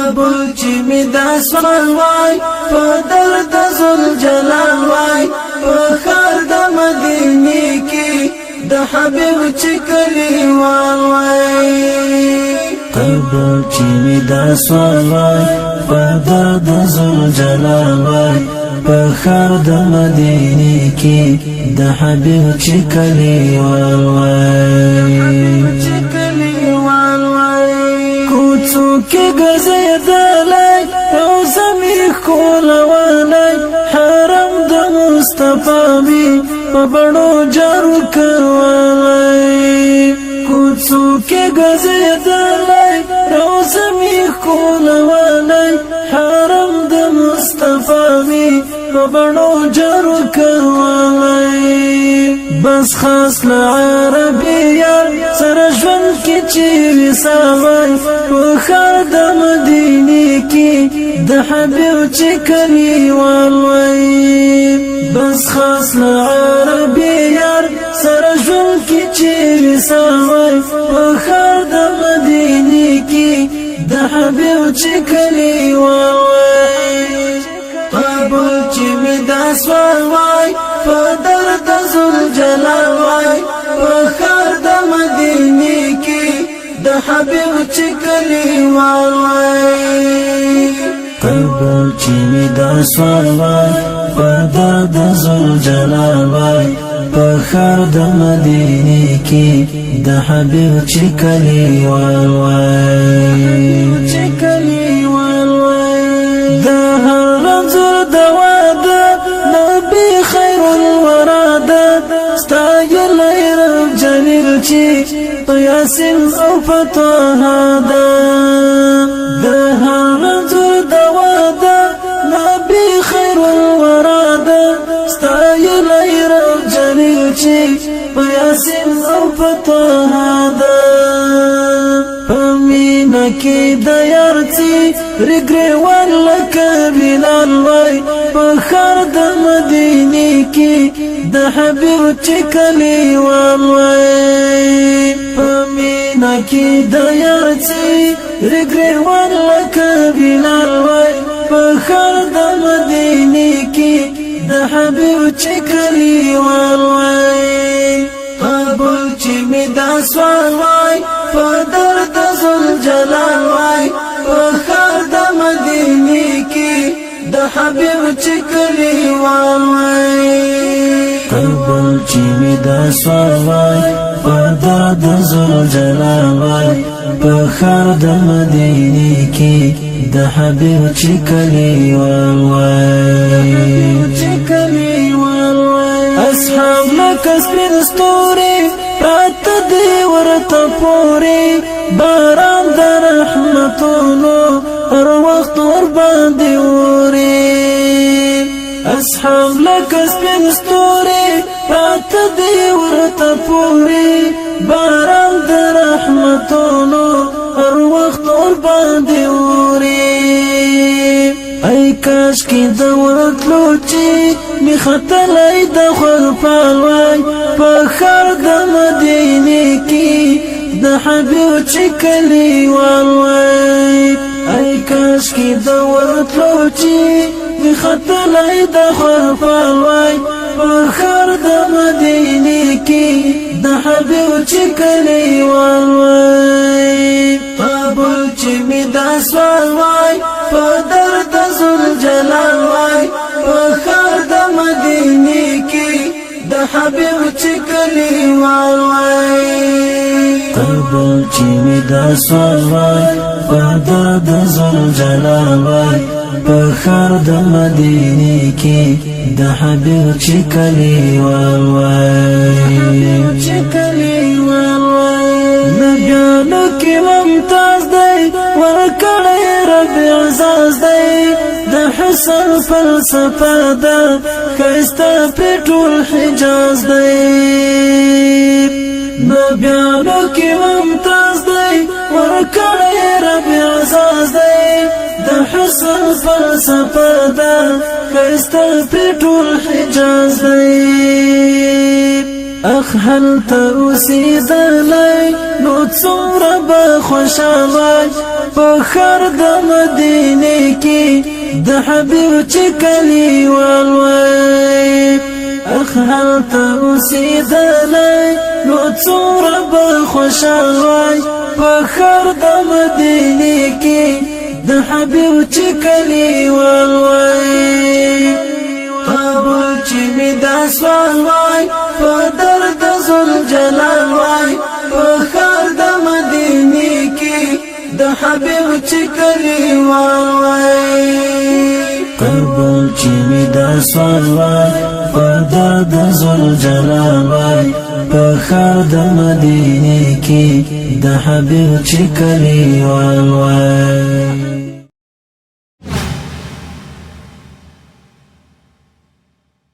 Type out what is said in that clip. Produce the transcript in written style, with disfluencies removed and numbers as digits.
قبول چې می دا سوال وای په درد ذل جلال وای په خار د مدینه کې د حبیب چې کلیوال وای قبول چې می دا سوال وای په درد ذل جلال وای په خار د مدینه کې د حبیب چې کلیوال وای کوڅو کې ګرځېدلی روضه مې ښکلولی حرم د مصطفی مې په بڼو جارو کولی کوڅو کې ګرځېدلی روضه مې ښکلولی حرم د مصطفی مې په بڼو جارو کولی بس خاص له عربي یار سره ژوند کې چې وصال وای په ښار د مدینې کې د حبیب چې کلیوال وای بس خاص له عربي یار سره ژوند کې چې وصال وای په ښار د مدینې کې د حبیب چې کلیوال وای قبول چې می دا سوال وای په درد ذل جلال وای په ښار د مدینه کې د حبیب چې کلیوال وای قبول چې می دا سوال وای په درد ذل جلال وای په ښار د مدینه کې د حبیب چې کلیوال وای د هر رنځور دوا ده نبی خیر الورا ده ستایلی رب جلیل چې په یاسین او په طه ده د هر رنځور دوا ده نبی خیر الورا ده ستایلی رب جلیل چې په یاسین او په طه ده پمینه کې د یار څی رګریوان لکه بلال وای په ښار د مدینې کې د حبیب چې کلیوال وای پمینه کې د یار څی رګریوان لکه بلال وای په ښار د مدینې کې د حبیب چې کلیوال وای قبول چې می دا سوال وای په درد ذل جلال وای په ښار د مدینه کې د حبیب چې کلیوال وای قبول چې می دا سوال وای په درد ذل جلال وای په ښار د مدینه کې د حبیب چې کلیوال وای اصحاب لکه سپین ستوري پراته دي ورته پورې باران د رحمتونو هر وخت ورباندې اوري اصحاب لکه سپین ستوري پراته دي ورته پورې باران د رحمتونو هر وخت ورباندې اوري ای کاش کې د ورتلو چې می ختلای د خپل وای په ښار د مدینه کې د حبیب چې کلیوال وای ای کاش کې د ورتلو چې می ختلای د خپل وای په ښار د مدینه کې د حبیب چې کلیوال وای قبول چې می دا سوال وای په درد ذل جلال وای په ښار د مدینه کې د حبیب چې کلیوال وای قبول چې می دا سوال وای په درد ذل جلال وای په ښار د مدینه کې د حبیب چې کلیوال وای نبیانو کې ممتاز دی ورکړی رب اعزاز دی د حسن فلسفه ده ښایسته پرې ټول حجاز دی نبیانو کې ممتاز دی ورکړی رب اعزاز دی د حسن فلسفه ده ښایسته پرې ټول حجاز دی اخ هلته اوسېدلی نو څومره به خوشحاله په ښار د مدینې کې د حبیب چې کلیوال وای اخ هلته اوسېدلی نو څومره به خوشحاله په ښار د مدینې کې د حبیب چې کلیوال وای قبول چې می دا سوال وای په درد ذوالجلال وای په ښار د مدینې کې د حبیب چې کلیوال وای قبول چې می دا سوال وای په درد ذوالجلال وای په ښار د مدینې کې د حبیب چې کلیوال وای